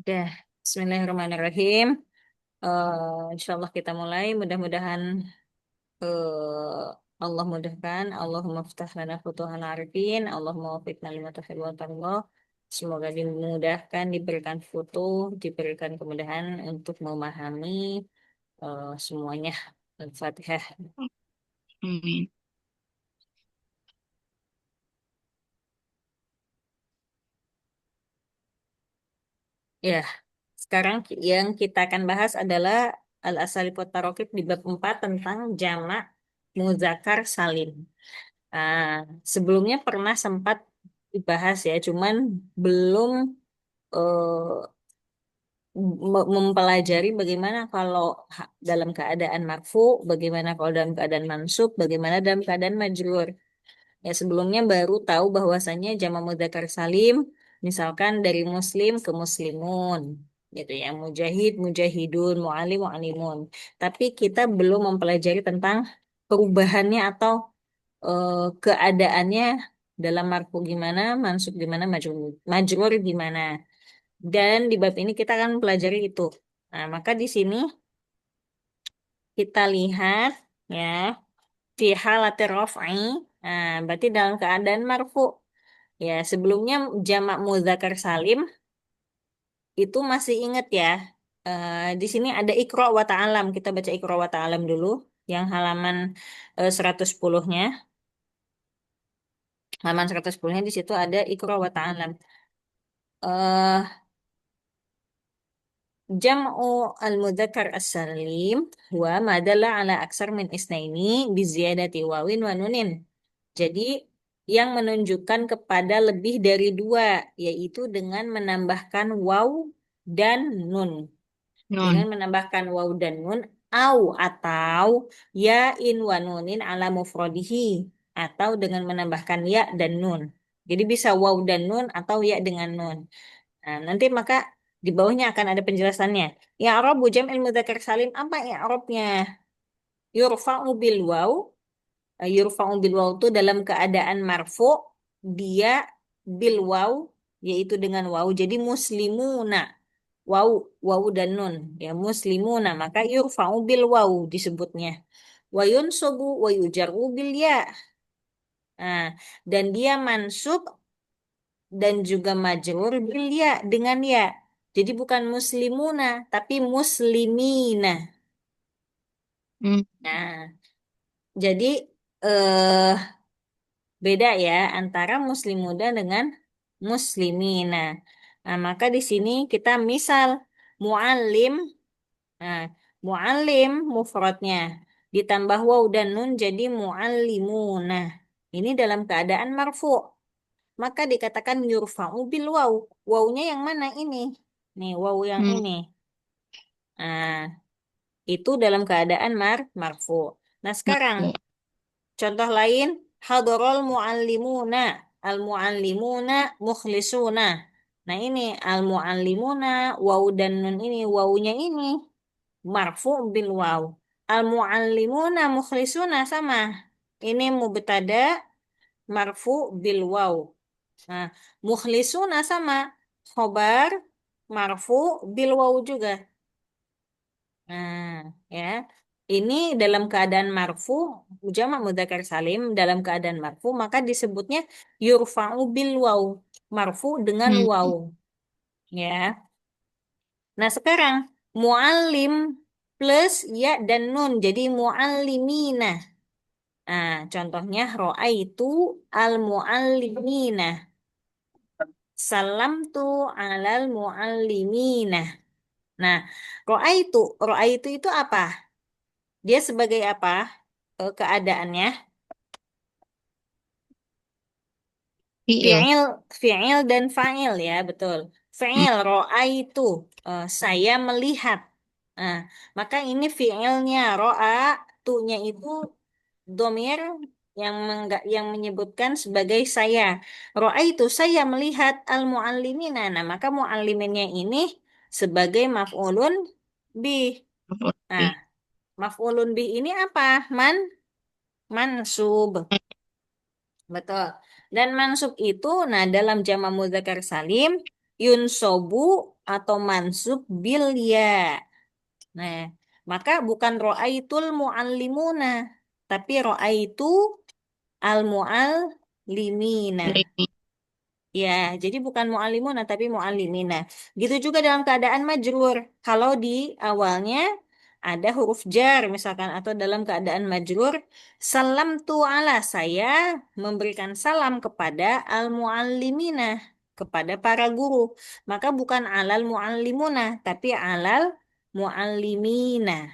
Ya, Bismillahirrahmanirrahim. Insya Allah kita mulai. Mudah-mudahan Allah mudahkan. Allahumma ftah lana futuhal arifin. Allahumma wafiqna lima tuhibbu wa tarda. Semoga dimudahkan, diberikan diberikan kemudahan untuk memahami semuanya. Al-Fatihah. Amin. Ya, sekarang yang kita akan bahas adalah Al-Asalib wa Tarokib di bab 4 tentang jamak muzakkar salim. Ah, Sebelumnya pernah sempat dibahas ya, cuman belum mempelajari bagaimana kalau dalam keadaan marfu, bagaimana kalau dalam keadaan mansub, bagaimana dalam keadaan majrur. Ya sebelumnya baru tahu bahwasannya jamak mudzakkar salim, misalkan dari muslim ke muslimun, gitu ya, mujahid, mujahidun, mu'alim, mu'alimun. Tapi kita belum mempelajari tentang perubahannya atau keadaannya dalam marfu gimana, mansub gimana, majrur gimana. Dan di bab ini kita akan pelajari itu. Nah, maka di sini kita lihat ya fi halatir raf'i. Nah, berarti dalam keadaan marfu. Ya, sebelumnya jamak muzakkar salim itu masih ingat ya. Di sini ada Iqra wa ta'alam. Kita baca Iqra wa ta'alam dulu yang halaman 110-nya. Halaman 110-nya di situ ada Iqra wa ta'alam. Eh Jam'u al-mudzakkar as-salim huwa ma dalla ala aksar min isnaini bi ziyadati wawin wa nunin. Jadi yang menunjukkan kepada lebih dari dua, yaitu dengan menambahkan waw dan nun. Dengan Nun. menambahkan waw dan nun, au atau ya in wa nunin ala mufrodihi, atau dengan menambahkan ya dan nun. Jadi bisa waw dan nun atau ya dengan nun. Nah, nanti maka di bawahnya akan ada penjelasannya. I'rabu jam'il mudzakkar salim, apa i'rabnya? Yurfa'u bil waw. Yurfa'u bil waw itu dalam keadaan marfu, dia bil waw, yaitu dengan waw. Jadi muslimuna. Waw, waw dan nun. Ya, muslimuna. Maka yurfa'u bil waw disebutnya. Wa yunsubu wa yujarru bil ya. Nah, dan dia mansub dan juga majrur bil ya dengan ya. Jadi bukan muslimuna tapi muslimina. Hmm. Nah, jadi eh beda ya antara muslim muda dengan muslimina. Nah, maka di sini kita misal muallim. Nah, muallim mufradnya ditambah waw dan nun jadi muallimuna. Ini dalam keadaan marfu. Maka dikatakan yurfa'u bil waw. Wawnya yang mana ini? Nih, waw yang Hmm. ini. Nah, itu dalam keadaan marfu. Nah, sekarang Marfu. contoh lain, hadarul muallimuna. Al muallimuna mukhlisuna. Nah, ini al muallimuna waw dan nun ini, wawnya ini marfu bil waw. Al muallimuna mukhlisuna sama. Ini mubtada marfu bil waw. Nah, mukhlisuna sama khobar marfu bil waw juga. Nah, ya. Ini dalam keadaan marfu, jamak mudzakkar salim dalam keadaan marfu maka disebutnya yurfa'u bil waw, marfu dengan Hmm. waw, ya. Nah, sekarang muallim plus ya dan nun jadi muallimina. Nah, contohnya ro'a itu al muallimina. Salam tu alal muallimina. Nah, ro'a itu apa? Dia sebagai apa? Keadaannya Fi'il. fi'il, fi'il dan fa'il ya, betul. Hmm. Fi'il ro'a itu saya melihat. Nah, maka ini fi'ilnya ro'a, tunya itu domir yang menyebutkan sebagai saya. Ro'a itu saya melihat al muallimina. Nah, maka mualliminnya ini sebagai maf'ulun bih. Maf'ul Nah, bih. maf'ulun bih ini apa? Mansub. Betul. Dan mansub itu, nah dalam jama mudzakkar salim, yunsobu, atau mansub bil ya. Nah, maka bukan ro'aitul muallimuna, tapi ro'aitu al muallimina. Limi. Ya, jadi bukan mu'allimuna tapi mu'allimina. Gitu juga dalam keadaan majrur. Kalau di awalnya ada huruf jar misalkan atau dalam keadaan majrur, salam tu ala saya memberikan salam kepada al muallimina, kepada para guru. Maka bukan alal muallimuna tapi alal muallimina.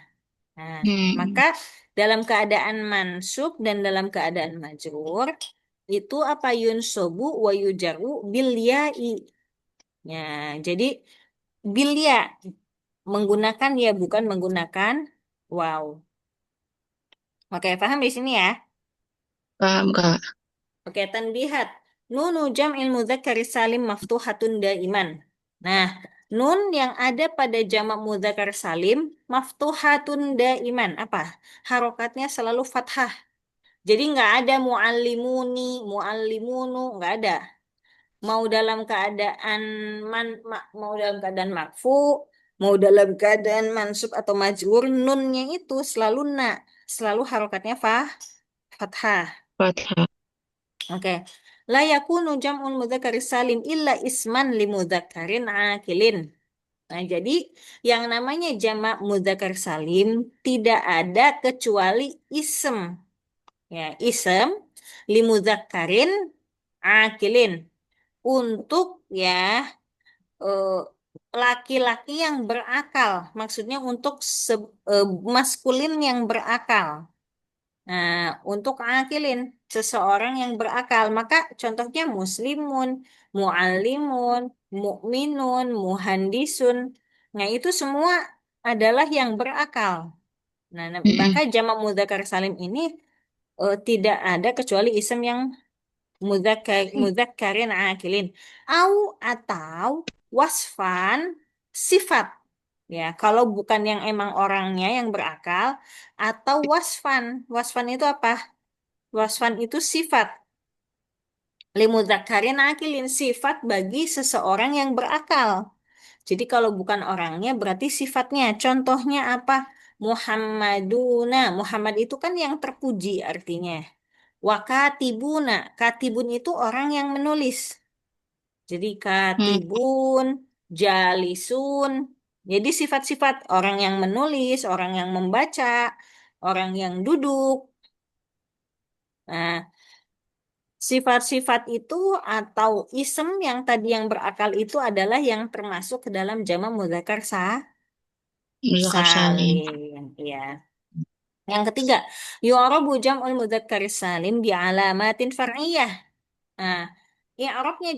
Nah, maka Hmm. dalam keadaan mansub dan dalam keadaan majrur itu apa yunsobu wa yujaru bil ya'i. Ya, jadi bil ya menggunakan ya bukan menggunakan wow. Oke, paham di sini ya? Paham, Kak. Oke, tanbihat. Nunu jam'il mudzakkari salim maftuhatun daiman. Nah, nun yang ada pada jamak mudzakkar salim maftuhatun daiman. Apa? Harokatnya selalu fathah. Jadi nggak ada muallimuni, muallimunu, nggak ada. Mau dalam keadaan mau dalam keadaan marfu, mau dalam keadaan mansub atau majrur, nunnya itu selalu selalu harokatnya fathah. Fathah. Oke. La yakunu jam'un mudzakkaris salim illa isman li mudzakkarin akilin. Nah, jadi yang namanya jamak mudzakkar salim tidak ada kecuali isem. Ya, isem li mudzakkarin akilin untuk ya eh, laki-laki yang berakal. Maksudnya untuk maskulin yang berakal. Nah, untuk akilin seseorang yang berakal, maka contohnya muslimun, muallimun, mukminun, muhandisun. Nah, itu semua adalah yang berakal. Nah, maka Mm-mm. jamak mudzakkar salim ini tidak ada kecuali isem yang mudzakkarin akilin. Au atau wasfan sifat. Ya, kalau bukan yang emang orangnya yang berakal atau wasfan. Wasfan itu apa? Wasfan itu sifat. Limudzakkarin akilin sifat bagi seseorang yang berakal. Jadi kalau bukan orangnya berarti sifatnya. Contohnya apa? Muhammaduna. Muhammad itu kan yang terpuji artinya. Wakatibuna. Katibun itu orang yang menulis. Jadi Hmm. katibun, jalisun. Jadi sifat-sifat orang yang menulis, orang yang membaca, orang yang duduk. Nah, sifat-sifat itu atau isem yang tadi yang berakal itu adalah yang termasuk ke dalam jamak mudzakkar Muzakkar salim. salim. Ya. Yang ketiga, yu'rabu jam'ul mudzakkar salim bi alamatin far'iyah. Nah, i'rabnya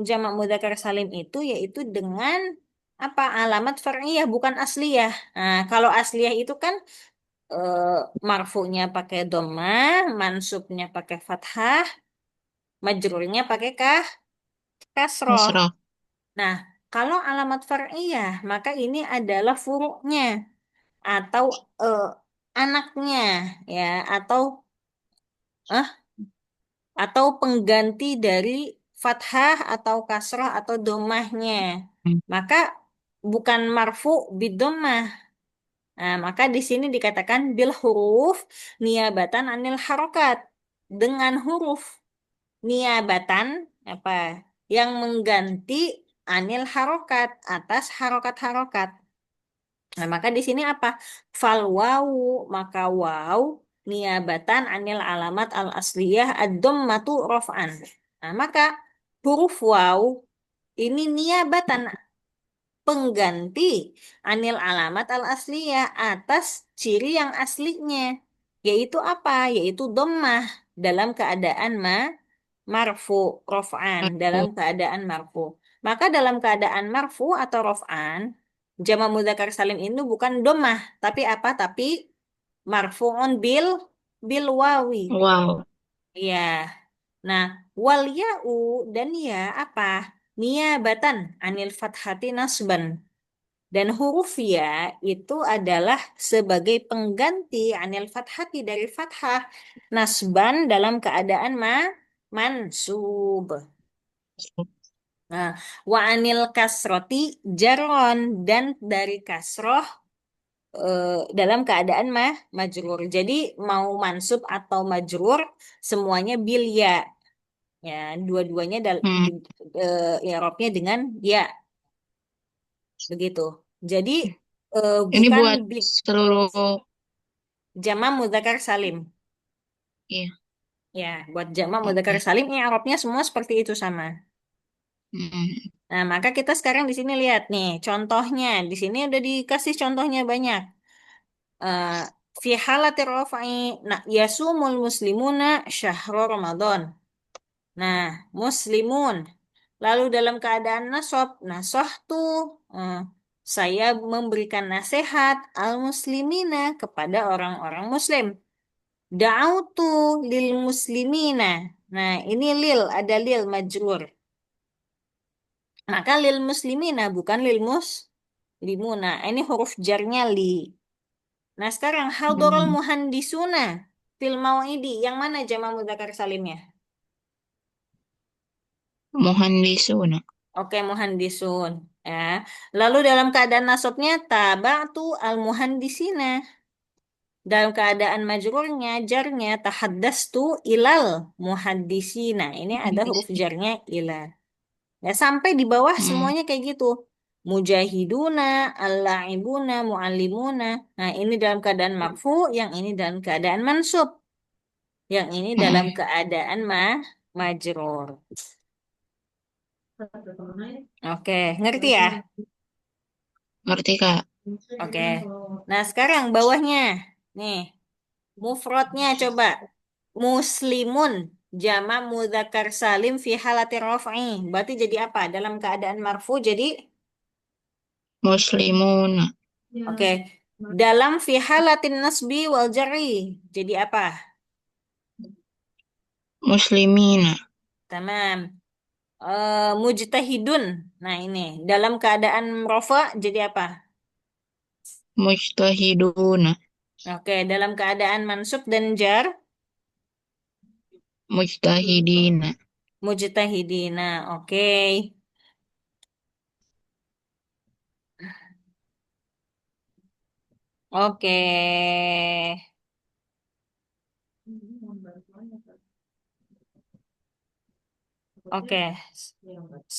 jamak mudzakkar salim itu yaitu dengan apa? Alamat far'iyah bukan asliyah. Nah, kalau asliyah itu kan eh, marfu'nya pakai dhammah, mansubnya pakai fathah, majrurnya pakai kasroh. Nasrah. Nah, kalau alamat far'iyah, maka ini adalah furuknya atau eh, anaknya ya atau eh, atau pengganti dari fathah atau kasrah atau domahnya. Hmm. Maka bukan marfu bidomah. Nah, maka di sini dikatakan bil huruf niabatan anil harokat dengan huruf niabatan apa yang mengganti anil harokat atas harokat-harokat. Nah, maka di sini apa? Fal wawu, maka waw niabatan anil alamat al asliyah ad-dhammatu raf'an. Nah, maka huruf waw ini niabatan pengganti anil alamat al asliyah atas ciri yang aslinya, yaitu apa? Yaitu dhammah dalam keadaan marfu raf'an dalam Aku. keadaan marfu. Maka dalam keadaan marfu atau raf'an, jamak mudzakkar salim itu bukan dhammah, tapi apa? Tapi marfu'un bil wawi. Wow. Ya. Nah, wal ya'u dan ya apa? Niabatan anil fathati nasban. Dan huruf ya itu adalah sebagai pengganti anil fathati dari fathah nasban dalam keadaan mansub. Nah, wa anil kasroti jarron, dan dari kasroh dalam keadaan majrur. Jadi mau mansub atau majrur semuanya bil ya. Ya, dua-duanya Hmm. i'rabnya dengan ya, begitu. Jadi Ini bukan buat seluruh, jamak mudzakkar salim. iya, Ya, buat jamak mudzakkar oke. salim i'rabnya semua seperti itu sama. Hmm. Nah, maka kita sekarang di sini lihat nih contohnya. Di sini udah dikasih contohnya banyak. Eh, Fi halati rafa'i, nah, yasumul muslimuna syahru Ramadan. Nah, muslimun. Lalu dalam keadaan nasab, nasah tuh eh, saya memberikan nasihat al-muslimina kepada orang-orang muslim. Da'autu lil muslimina. Nah, ini lil, ada lil majrur. Maka lil muslimina bukan lil muslimuna. Ini huruf jarnya li. Nah, sekarang hadorul Hmm. muhandisuna fil mau'idi. Yang mana jama mudzakkar salimnya? Muhandisuna. Oke, muhandisun. Ya. Lalu dalam keadaan nasabnya taba'tu al muhandisina. Dalam keadaan majrurnya, jarnya tahaddastu ilal muhaddisina. Ini ada huruf Muhandisi. jarnya ila. Ya, sampai di bawah Hmm. semuanya kayak gitu. Mujahiduna, al-la'ibuna, muallimuna. Nah, ini dalam keadaan marfu, yang ini dalam keadaan mansub. Yang ini dalam Hmm. keadaan majrur. Oke, ngerti ya? Ngerti, Kak? Oke. Nah, sekarang bawahnya. Nih, mufradnya coba. Muslimun, jama mudzakkar salim fi halati raf'i. Berarti jadi apa? Dalam keadaan marfu jadi Muslimuna. oke. Dalam fi halatin nasbi wal jar'i. Jadi apa? Muslimina. Tamam. Mujtahidun. Nah, ini dalam keadaan rafa jadi apa? Mujtahiduna. Oke, dalam keadaan mansub dan jar Mujtahidina. mujtahidina. Oke. Oke. Oke.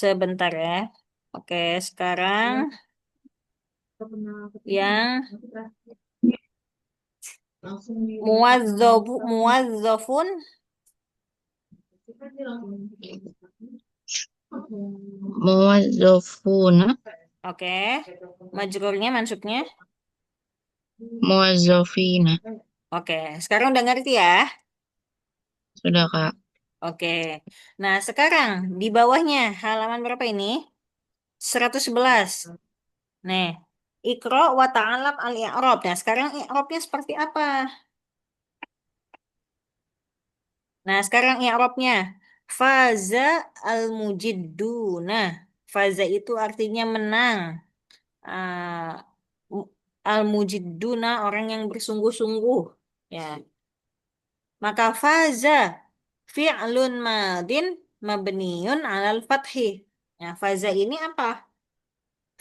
Sebentar ya. Oke, sekarang yang muwazzafun. Muwazzafuna. Oke. Majrurnya mansubnya. Muwazzafina. Oke, sekarang udah ngerti ya? Sudah, Kak. Oke. Nah, sekarang di bawahnya halaman berapa ini? 111. Nih, Iqra wa ta'alam al-i'rab. Nah, sekarang i'rabnya seperti apa? Nah, sekarang i'rabnya faza al-mujidduna. Faza itu artinya menang. Ah, al-mujidduna orang yang bersungguh-sungguh. Ya, maka faza fi'lun madin mabniun alal fathi. Nah, faza ini apa?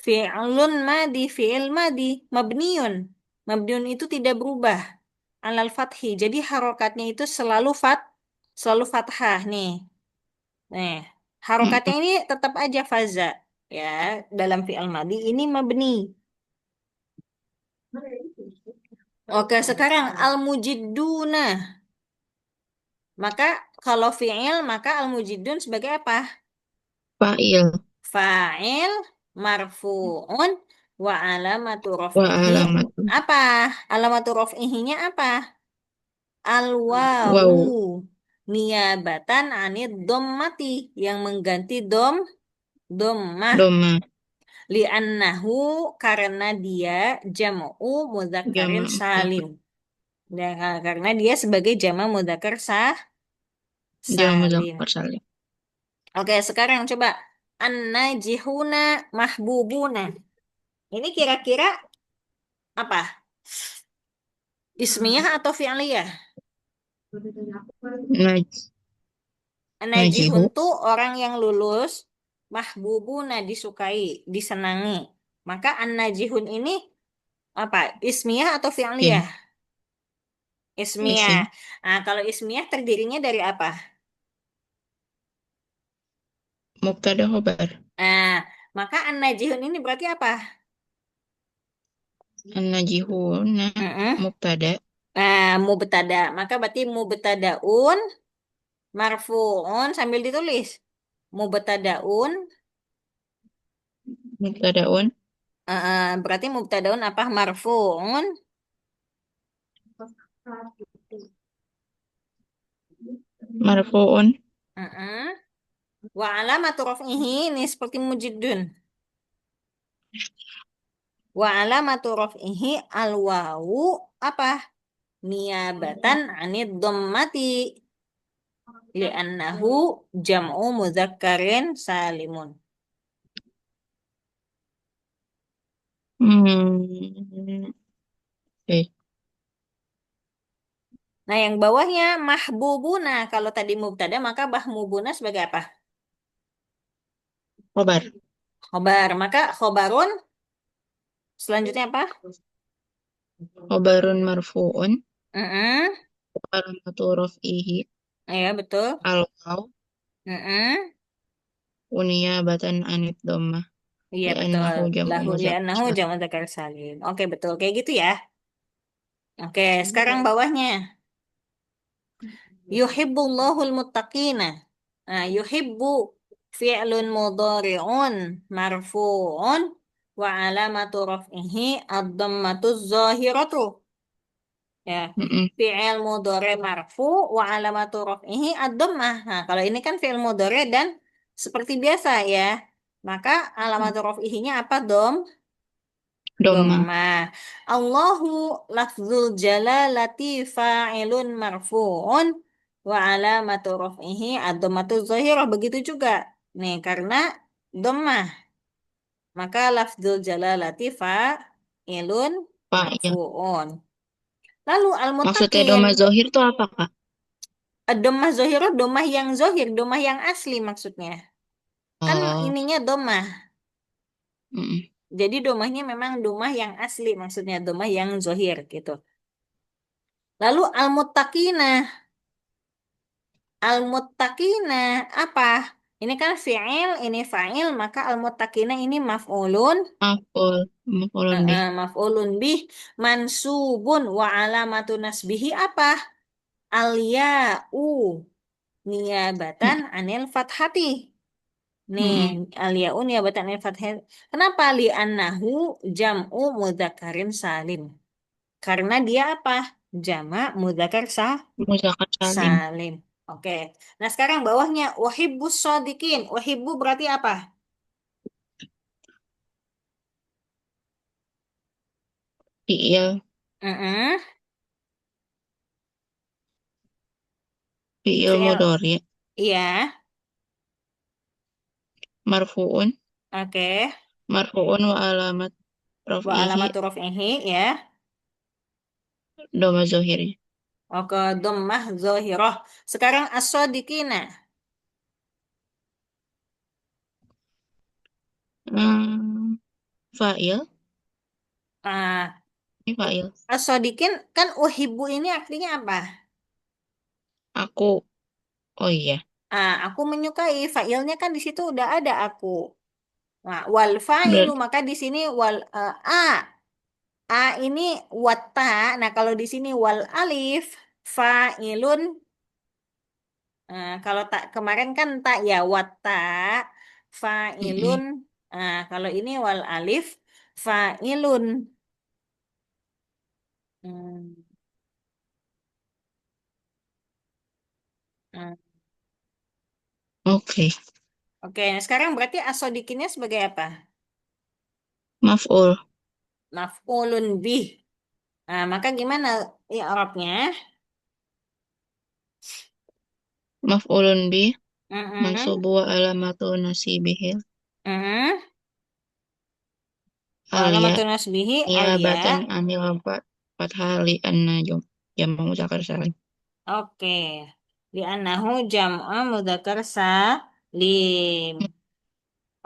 Fi'lun madi, fi'il madi, mabniun. Mabniun itu tidak berubah. Alal fathi. Jadi harokatnya itu selalu fathah nih. Nih, harokatnya Hmm. ini tetap aja faza. Ya, dalam fi'il madi ini mabni. Oke, sekarang al-mujidduna. Maka kalau fi'il, maka al-mujiddun sebagai apa? Fa'il. Fa'il marfu'un wa alamatu Wa raf'ihi alamatu. apa? Alamatu raf'ihinya apa? Al-wawu Wow. niyabatan anid dhammati yang mengganti dhammah Doma. li'annahu karena dia jam'u mudzakkarin Jama' salim. Dan karena dia sebagai jama' mudzakkar jama' salim. muzakkar salim. Oke, sekarang coba an-najihuna mahbubuna. Ini kira-kira apa? Ismiyah atau fi'liyah? Naj Najihun najihu. tuh orang yang lulus. mahbubuna disukai, disenangi. Maka an-najihun ini apa? Ismiyah atau fi'liyah? Sim. Ismiyah. Isim. Nah, kalau ismiyah terdirinya dari apa? Mubtada khobar. Nah, maka an-najihun ini berarti apa? An-najihuna. Mm-mm. Mubtada. Nah, mubtada. Maka berarti mubtadaun marfu'un sambil ditulis. Mubtadaun, Mubtadaun. berarti mubtadaun apa? Marfu'un. Marfu'un. Mm-mm. Wa alamatu raf'ihi ini seperti mujidun. Wa alamatu raf'ihi al-wawu apa? Niabatan anid dhammati li'annahu jam'u mudzakkarin salimun. Hmm. Oke. Nah, yang bawahnya mahbubuna. Kalau tadi mubtada, maka mahbubuna sebagai apa? Khobar. Khobar. Maka khobarun selanjutnya apa? Khobarun marfu'un. Mm-mm. Alamatu raf'ihi. Iya, betul. Al-waw. Mm-mm. Uniyabatan anid dhammah. Iya, betul. Li'annahu jam'u Lahu li'annahu muzakkar. jamak dzakar salim. Oke, betul. Kayak gitu ya. Oke, sekarang bawahnya. Yuhibbullahul muttaqina. Nah, yuhibbu fi'lun mudhari'un marfu'un wa alamatu raf'ihi ad-dhammatu zahiratu. Ya, Mm-mm. fi'il mudhari marfu wa alamatu raf'ihi ad-dhammah. Nah, kalau ini kan fi'il mudhari dan seperti biasa ya. Maka alamatu raf'ihi-nya apa, Dom? Dhammah. Dhammah. Allahu lafzul jalalati fa'ilun marfu'un wa alamatu raf'ihi ad-dhammatu zahirah. Begitu juga. Nih, karena dhammah. Maka lafzul jalalati fa'ilun Fa'il. marfu'un. Lalu Maksudnya al-muttaqin. dhamma zohir itu apa, Kak? Domah zohiro, domah yang zohir, domah yang asli maksudnya. Kan Oh. ininya domah. Mm-mm. Jadi domahnya memang domah yang asli, maksudnya domah yang zohir gitu. Lalu al-muttaqina. Al-muttaqina apa? Ini kan fi'il, ini fa'il, maka al-muttaqina ini maf'ulun. Maf'ul. Maf'ulun bih. Maf'ulun bih. Mansubun wa alamatu nasbihi apa? Al-ya'u. Niyabatan anil fathati. Nih, Mm-mm. aliaun ya batan fathah. Kenapa li'annahu jam'u mudzakarin salim? Karena dia apa? Jamak mudzakar Muzakkar salim. salim. Oke. Nah, sekarang bawahnya wahibbus shodiqin. Wahibbu berarti apa? Fi'il. Mm-mm. Fi'il Fi'il. mudhari. Iya. Marfu'un. Oke. Marfu'un wa alamat Wa raf'ihi. alamatu raf'ihi ya. Dhamma zohiri. Oke, dhammah zahirah. Sekarang as-shodiqina. Hmm. Fa'il. Ah, Ini fa'il. as-shodiqin kan uhibbu ini artinya apa? Aku. Oh iya. Aku menyukai failnya kan di situ udah ada aku. Nah, wal failu Berarti. maka di sini a ini watta. Nah, kalau di sini wal alif failun. Kalau tak kemarin kan tak ya watta failun. Mm-mm. Kalau ini wal alif failun. Hmm, hmm. Oke. Oke, nah sekarang berarti asodikinnya sebagai apa? Maf'ul. Maf'ulun bih. Maka gimana ya Arabnya? Maf'ulun bih. Mm-mm. Mansubu wa alamatu nasibihil. Mm-mm. Wa Alia. alamatun nasbihi alia. Niyabatan anil fathah li'anna jamu muzakkar salim. Oke. Di anahu jam'a mudzakkar salim.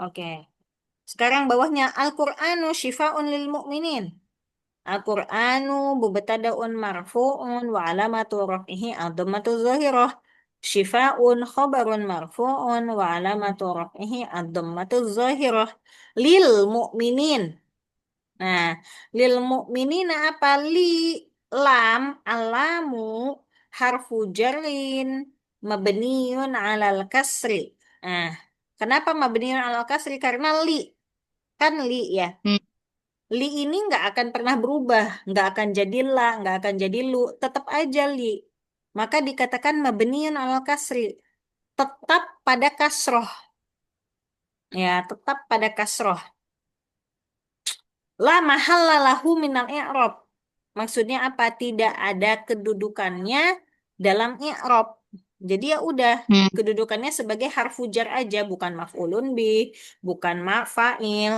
Oke. Sekarang bawahnya Al-Qur'anu syifa'un lil mu'minin. Al-Qur'anu mubtada'un marfu'un wa alamatu raf'ihi ad-dhammatu dzahirah. Syifa'un khabarun marfu'un wa alamatu raf'ihi ad-dhammatu dzahirah. Lil mu'minin. Nah, lil mu'minina apa? Lam, alamu, harfu jarin, mabniun alal kasri. Nah, kenapa mabniun alal kasri? Karena kan li ya. Hmm, Li ini nggak akan pernah berubah, nggak akan jadi la, nggak akan jadi lu, tetap aja li. Maka dikatakan mabniun alal kasri, tetap pada kasroh. Ya, tetap pada kasroh. La mahalla lahu minal i'rab. Maksudnya apa? Tidak ada kedudukannya dalam i'rab. Jadi ya udah, hmm, kedudukannya sebagai harfu jar aja, bukan maf'ulun bih, bukan maf'il,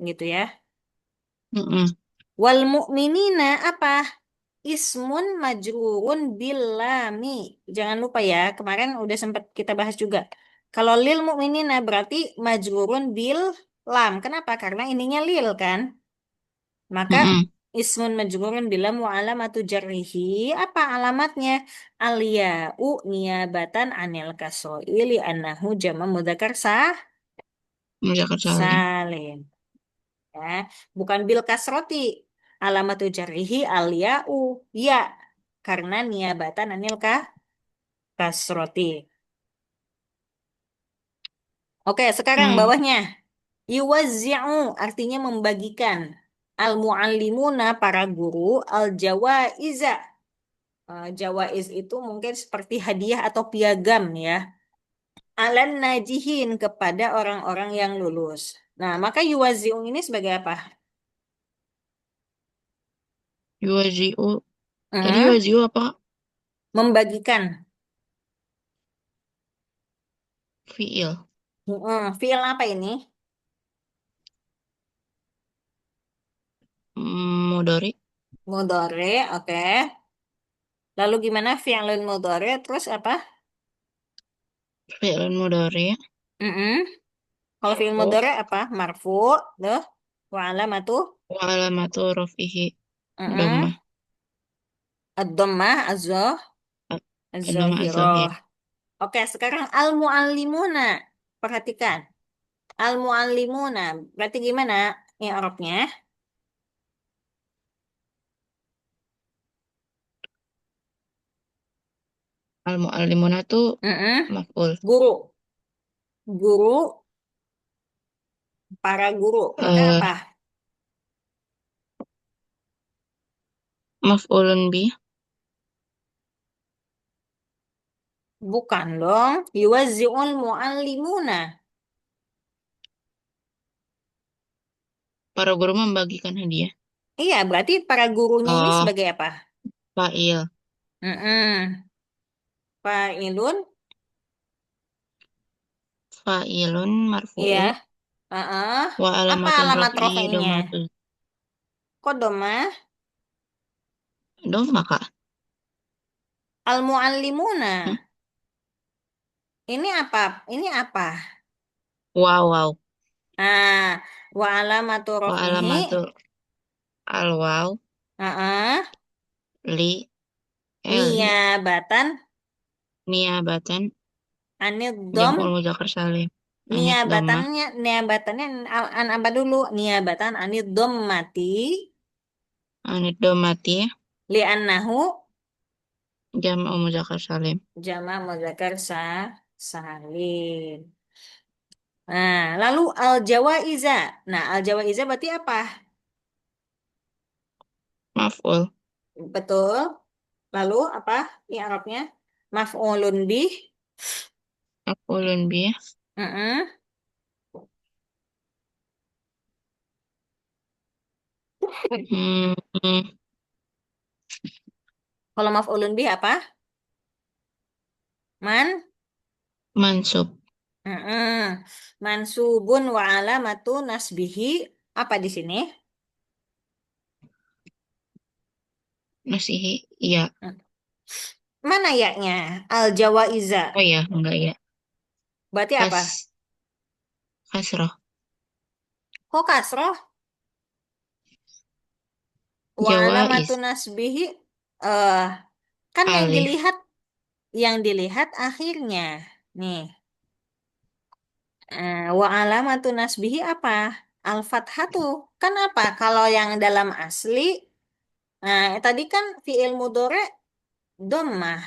gitu ya. mm-mm. Wal mu'minina apa? Ismun majrurun bil lami. Jangan lupa ya, kemarin udah sempat kita bahas juga. Kalau lil mu'minina berarti majrurun bil lam. Kenapa? Karena ininya lil kan? Maka Mm-mm. ismun majrurun bila mu'alamatu jarrihi apa alamatnya? Aliya'u niyabatan anil kasroi li annahu jama mudzakkar Menjaga salim. salim. Ya, bukan bil kasroti. Alamatu jarrihi aliya'u ya karena niyabatan anil kasroti. Oke, sekarang Hmm, bawahnya. Yuwazzi'u artinya membagikan. Al-muallimuna para guru al-jawaiza. Jawaiz itu mungkin seperti hadiah atau piagam ya. Alan najihin kepada orang-orang yang lulus. Nah, maka yuwazi'u ini sebagai apa? yuwazi'u. Tadi Hmm, yuwazi'u apa? membagikan. Fi'il. Fiil apa ini? Mudori. Mudore, oke. Lalu gimana fi'lun mudore? Terus apa? Fi'il mudori. Mm-mm. Kalau fi'il Oh. mudore apa? Marfu, loh. Wa alamatu. Wa alamatu rafihi. Mm-mm. Dhammah. Ad-dhammah, Dhammah az-zahirah. az-zahir. Oke, sekarang al-muallimuna. Perhatikan. Al-muallimuna. Berarti gimana i'rabnya? Al-mu'allimuna tuh Mm-mm. maf'ul. Guru. Guru, para guru. Maka Eh, apa? maf'ulun bih. Bukan dong. Yuwazzi'ul muallimuna. Para guru membagikan hadiah. Iya, berarti para gurunya ini Oh, sebagai apa? fa'il. Mm-mm. Fa'ilun. Fa'ilun Iya. marfu'u. Heeh. Wa Apa alamatun alamat rafi'i rofenya? dhammatun. Kodoma. Dhammah, Kak. Al-muallimuna. Hmm? Ini apa? Ini apa? Wow, wow. Ah, wa alamatu Wa raf'ihi. alamatu al-waw Heeh. li eli Niyabatan niabatan anid dom. jam'ul mudzakkar salim. Anit dhammah. Niabatannya an apa dulu? Niabatan anid dom mati Anit dhammati li'annahu jam'ul mudzakkar salim. jama mudzakkar salim. Nah, lalu al-jawaiza. Nah, al-jawaiza berarti apa? Maf'ul. Betul. Lalu apa? Arabnya maf'ulun bih. Maf'ulun bih. Mm-mm. Hmm, hmm, Kalau maf'ulun bih apa? Man? mansub. Mm-mm. Mansubun wa alamatu nasbihi. Apa di sini? Nasihi. Iya. Mana ya-nya? Al-jawaiza. Oh ya, enggak ya. Berarti apa? Pas. kasroh. Kok kasroh? Wa alamatun Jawais. nasbihi eh kan Alif. yang dilihat akhirnya. Nih, wa alamatun nasbihi apa? Al-fathatu. Kan apa? Kalau yang dalam asli, tadi kan fiil mudhari dhammah.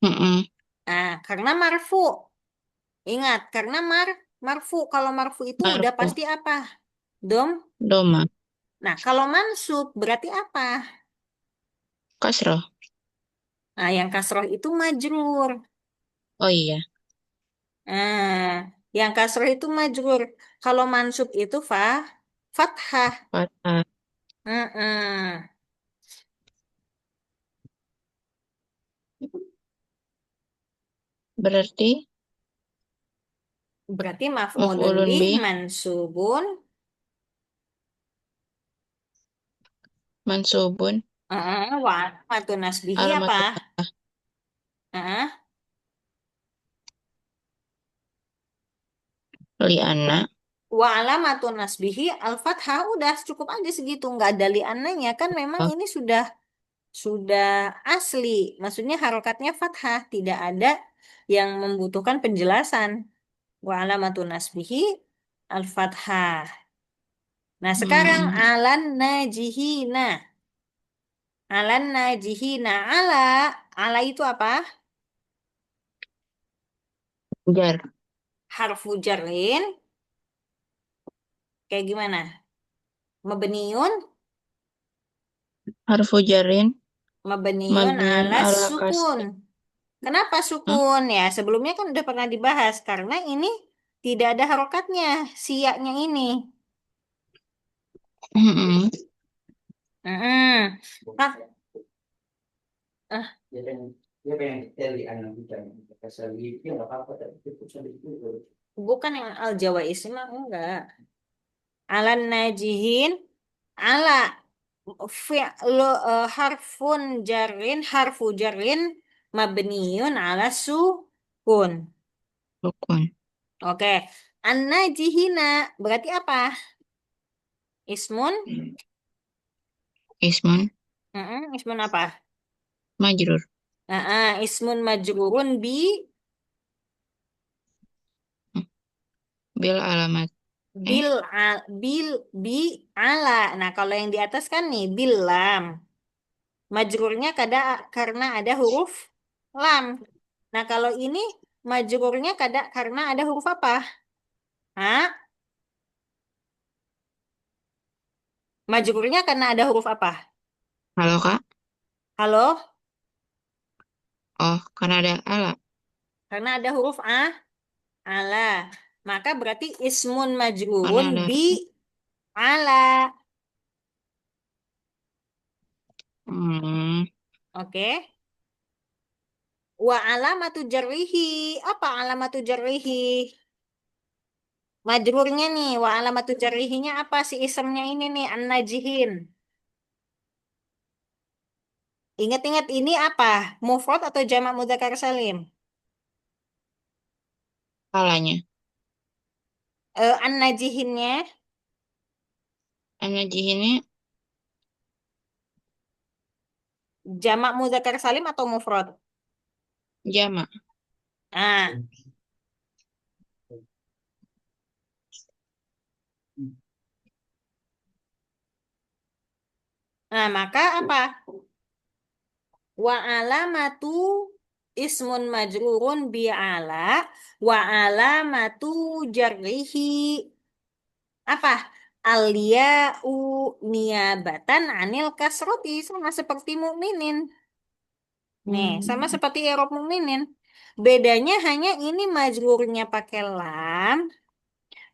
Mm-mm. Karena marfu. Ingat, karena marfu. Kalau marfu itu udah Marfu. pasti apa? Dom. Doma. Nah, kalau mansub berarti apa? Kasroh. Yang kasroh itu majrur. Oh iya. Yang kasroh itu majrur. Kalau mansub itu fathah. Fathah. Mm-mm. Berarti Berarti maf'ulun maf'ulun bih bih. mansubun. Mansubun. Wa alamatun nasbihi apa? Alamat Heeh. li'anna. Wa alamatun nasbihi al-fathah. Udah cukup aja segitu. Nggak ada li'ananya. Kan memang Oh, ini sudah asli. Maksudnya harokatnya fathah. Tidak ada yang membutuhkan penjelasan. Wa alamatun nasbihi al-fathah. Nah, sekarang hmm, najihina. Alan najihina ala itu apa? jar. Harfu jarrin kayak gimana? Mabniun, Harfu jarin. mabniun Mabniun ala ala sukun. kasri. Kenapa Hah? sukun? Ya, sebelumnya kan udah pernah dibahas karena ini tidak ada harokatnya, siaknya ini. Mm-mm. Mm-mm. Ah, ah, bukan yang al Jawa mah enggak. Alan najihin ala fi'lu harfu jarrin mabniun ala sukun. Rukun. Oke. An-najihina berarti apa? Ismun? Ismun Ismun apa? majrur. Ismun majrurun Hmm. Bil alamat. Eh, bil bi ala. Nah, kalau yang di atas kan nih bil lam. Majrurnya karena ada huruf lam. Nah, kalau ini majrurnya karena ada huruf apa? Hah? Majrurnya karena ada huruf apa? halo Kak. Halo? Oh, karena ada ala. Karena ada huruf ala. Maka berarti ismun majrurun Karena ada bi ala. hmm, Oke. Wa alamatu jarrihi. Apa alamatu jarrihi? Majrurnya nih. Wa alamatu jarrihinya apa? Si isemnya ini nih. An-najihin. Ingat-ingat ini apa? Mufrad atau jamak mudzakkar salim? alanya. An-najihinnya An-najih ini jamak mudzakkar salim atau mufrad? jamak. Ah, maka apa? Wa alamatu ismun majrurun bi ala wa alamatu jarrihi apa? Aliya'u niabatan anil kasroti sama seperti mukminin. Nih, sama Hmm. seperti i'rab mukminin. Bedanya hanya ini majrurnya pakai lam.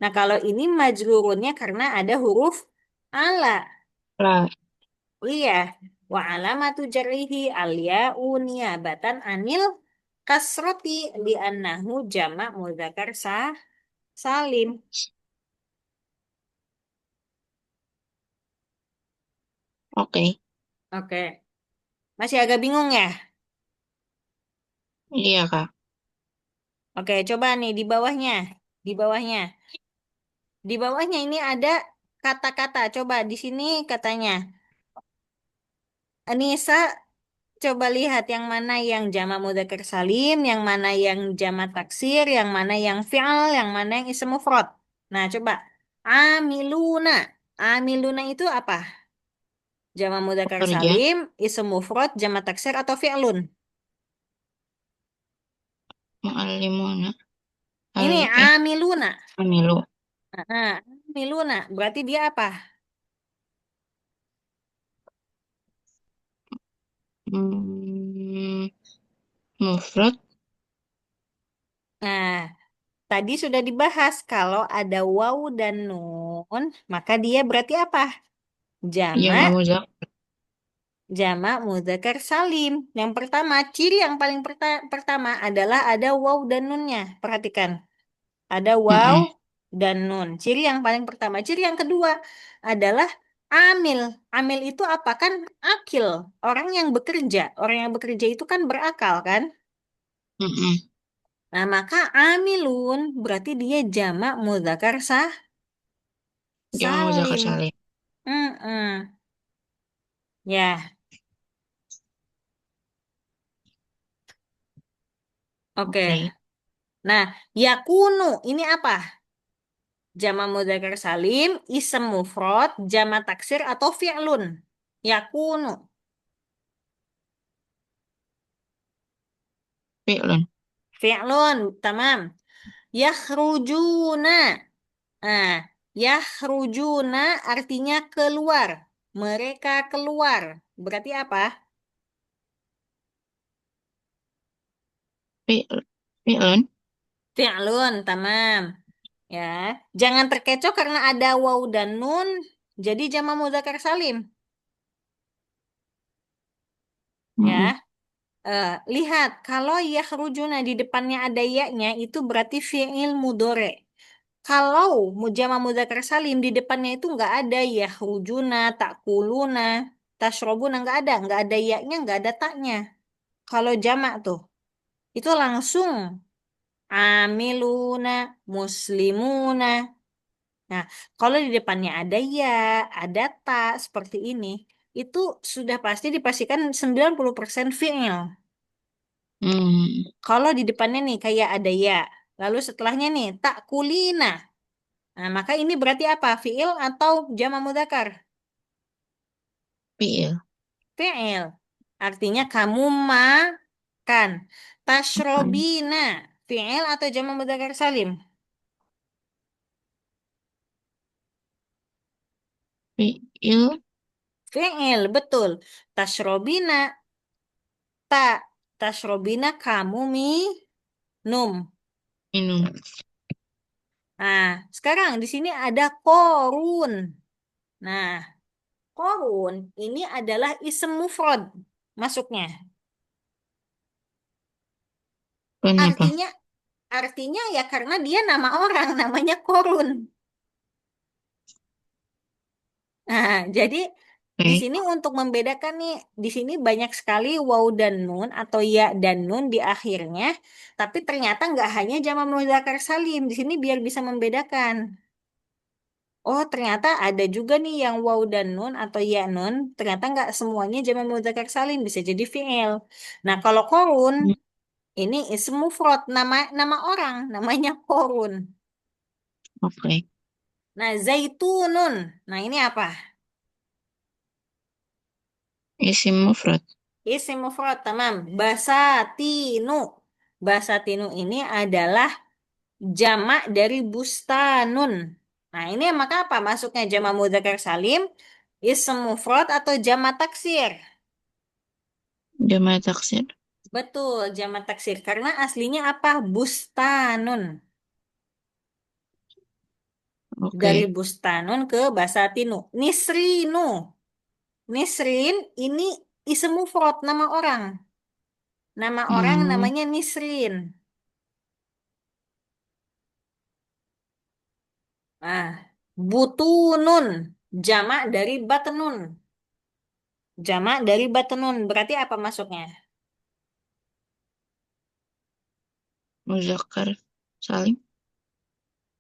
Nah, kalau ini majrurunnya karena ada huruf ala. Lah, Oh iya, wa alamatu jarrihi alya'u niyabatan anil kasroti li'annahu jamak mudzakkar salim. oke. Oke, masih agak bingung ya? Iya Kak. Oke, coba nih di bawahnya. Di bawahnya. Di bawahnya ini ada kata-kata. Coba di sini katanya. Anissa, coba lihat yang mana yang jamak mudzakkar salim, yang mana yang jamak taksir, yang mana yang fi'al, yang mana yang isim mufrad. Nah, coba. Amiluna. Amiluna itu apa? Jamak mudzakkar Pekerja. salim, isim mufrad, jamak taksir atau fi'lun? Mu'allimuna. Al Ini eh amiluna. Amilu. Nah, amiluna. Berarti dia apa? Hmm, Mufrad. Nah, tadi sudah dibahas kalau ada waw dan nun, maka dia berarti apa? Jamak Jamak, muzakkar. jamak mudzakkar salim. Yang pertama, ciri yang paling pertama adalah ada waw dan nunnya. Perhatikan, ada waw Mm-mm. dan nun. Ciri yang paling pertama. Ciri yang kedua adalah amil. Amil itu apa kan? Akil, orang yang bekerja. Orang yang bekerja itu kan berakal kan? Mm-mm. Nah, maka amilun berarti dia jamak mudzakkar Jamak muzakkar salim. salim. Mm-mm. Ya, oke. Oke. Nah, yakunu ini apa? Jamak mudzakkar salim, isem mufrad, jamak taksir atau fi'lun. Yakunu. Fi'lun. Fi'lun, tamam. Yakhrujuna. Nah, yakhrujuna artinya keluar. Mereka keluar. Berarti apa? Fi'lun. Fi'lun, tamam. Ya, jangan terkecoh karena ada waw dan nun. Jadi jamak mudzakkar salim. Ya, Mm-mm. lihat kalau yakhrujuna di depannya ada ya-nya itu berarti fi'il mudhore. Kalau jamak mudzakkar salim di depannya itu nggak ada yakhrujuna, takuluna, tashrobuna nggak ada ya-nya, nggak ada taknya. Kalau jamak tuh itu langsung amiluna, muslimuna. Nah, kalau di depannya ada ya, ada tak seperti ini, itu sudah pasti dipastikan 90% fi'il. Mm. Kalau di depannya nih kayak ada ya, lalu setelahnya nih tak kulina. Nah, maka ini berarti apa? Fi'il atau jama mudzakkar? Fi'il. Fi'il. Artinya kamu makan. Makan. Tashrobina. Fi'il atau jama mudzakkar salim? Fi'il. Fi'il, betul. Tashrobina. Tak. Tashrobina kamu minum. Minum. Nah, sekarang di sini ada korun. Nah, korun ini adalah isem mufrad masuknya. Kenapa? Artinya, artinya ya karena dia nama orang, namanya korun. Nah, jadi di Oke. sini untuk membedakan nih, di sini banyak sekali waw dan nun atau ya dan nun di akhirnya, tapi ternyata nggak hanya jamak mudzakkar salim. Di sini biar bisa membedakan. Oh, ternyata ada juga nih yang waw dan nun atau ya nun. Ternyata nggak semuanya jamak mudzakkar salim, bisa jadi fi'il. Nah, kalau korun Mm. ini ism mufrad, nama nama orang, namanya korun. Oke. Nah, zaitunun. Nah, ini apa? Isim mufrad. Isim mufrad, tamam. Basatinu. Basatinu ini adalah jamak dari bustanun. Nah, ini maka apa? Masuknya jamak mudzakkar salim, isim mufrad atau jamak taksir? Jamak taksir. Betul, jamak taksir. Karena aslinya apa? Bustanun. Dari Oke. bustanun ke basatinu. Nisrinu. Nisrin ini isim mufrad, nama orang. Nama orang Hmm. namanya Nisrin. Nah, butunun. Jamak dari batenun. Jamak dari batenun. Berarti apa masuknya? Muzakkar salim.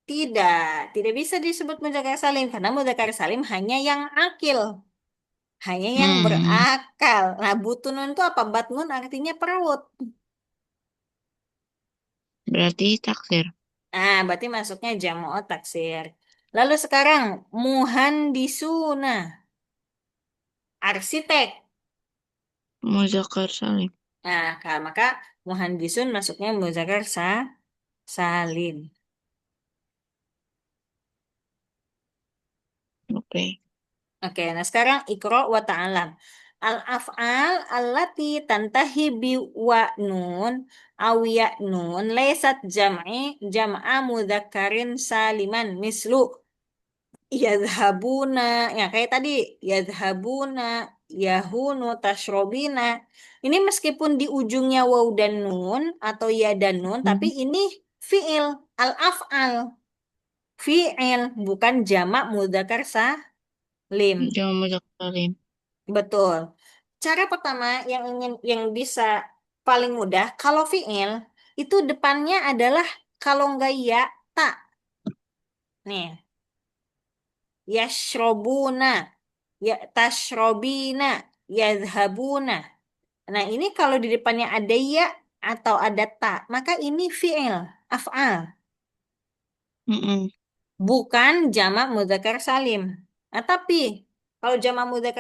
Tidak, tidak bisa disebut mudzakkar salim karena mudzakkar salim hanya yang akil, hanya yang Hmm, berakal. Nah, butunun itu apa? Batnun artinya perut. berarti taksir. Nah, berarti masuknya jamu taksir. Lalu sekarang muhandisuna, arsitek. Muzakkar salim. Nah, maka muhandisun masuknya mudzakkar salim. Oke. Oke, nah sekarang ikro wa ta'alam. Al-af'al allati tantahi bi wa nun aw ya nun laysat jam'a mudzakkarin saliman mislu yadhabuna, ya kayak tadi yadhabuna, yahunu, tashrobina. Ini meskipun di ujungnya waw dan nun atau ya dan nun, tapi Hmm. ini fi'il, al-af'al, fi'il bukan jamak mudzakkar salim. Jangan muzakkar salim. Betul. Cara pertama yang bisa paling mudah kalau fiil itu depannya adalah kalau enggak ya tak. Nih, yashrobuna, ya tashrobina, yadhabuna. Nah, ini kalau di depannya ada ya atau ada tak, maka ini fiil, af'al, Mm-mm. bukan jamak mudzakkar salim. Nah, tapi kalau jamak mudzakkar